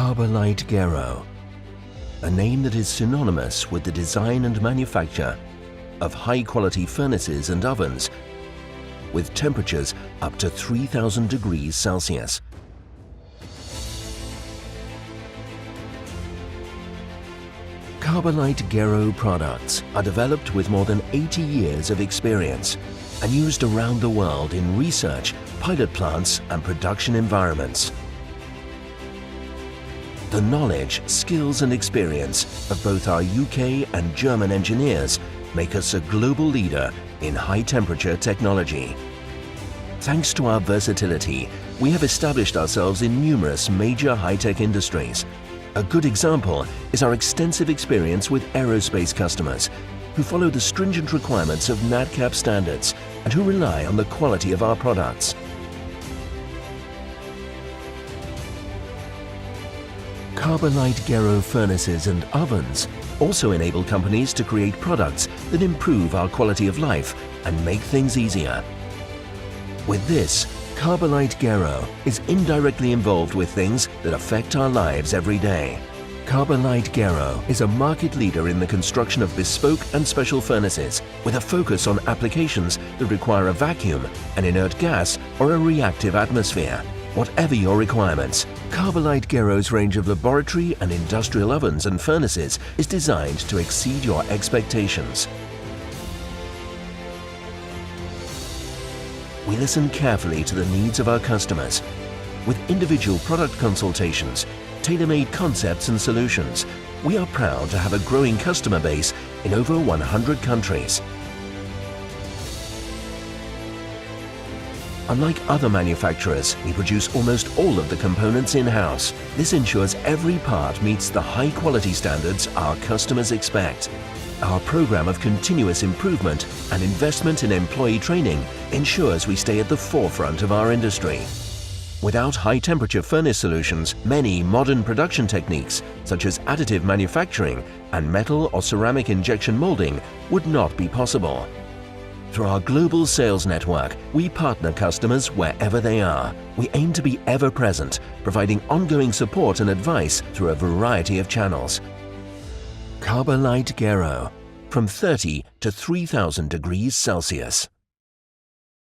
CARBOLITE GERO, a name that is synonymous with the design and manufacture of high-quality furnaces and ovens with temperatures up to 3000 degrees Celsius. CARBOLITE GERO products are developed with more than 80 years of experience and used around the world in research, pilot plants and production environments. The knowledge, skills and experience of both our UK and German engineers make us a global leader in high-temperature technology. Thanks to our versatility, we have established ourselves in numerous major high-tech industries. A good example is our extensive experience with aerospace customers who follow the stringent requirements of NADCAP standards and who rely on the quality of our products. CARBOLITE GERO furnaces and ovens also enable companies to create products that improve our quality of life and make things easier. With this, CARBOLITE GERO is indirectly involved with things that affect our lives every day. CARBOLITE GERO is a market leader in the construction of bespoke and special furnaces with a focus on applications that require a vacuum, an inert gas or a reactive atmosphere. Whatever your requirements, CARBOLITE GERO's range of laboratory and industrial ovens and furnaces is designed to exceed your expectations. We listen carefully to the needs of our customers. With individual product consultations, tailor-made concepts and solutions, we are proud to have a growing customer base in over 100 countries. Unlike other manufacturers, we produce almost all of the components in-house. This ensures every part meets the high-quality standards our customers expect. Our program of continuous improvement and investment in employee training ensures we stay at the forefront of our industry. Without high-temperature furnace solutions, many modern production techniques, such as additive manufacturing and metal or ceramic injection molding, would not be possible. Through our global sales network, we partner customers wherever they are. We aim to be ever present, providing ongoing support and advice through a variety of channels. CARBOLITE GERO, from 30 to 3000 degrees Celsius.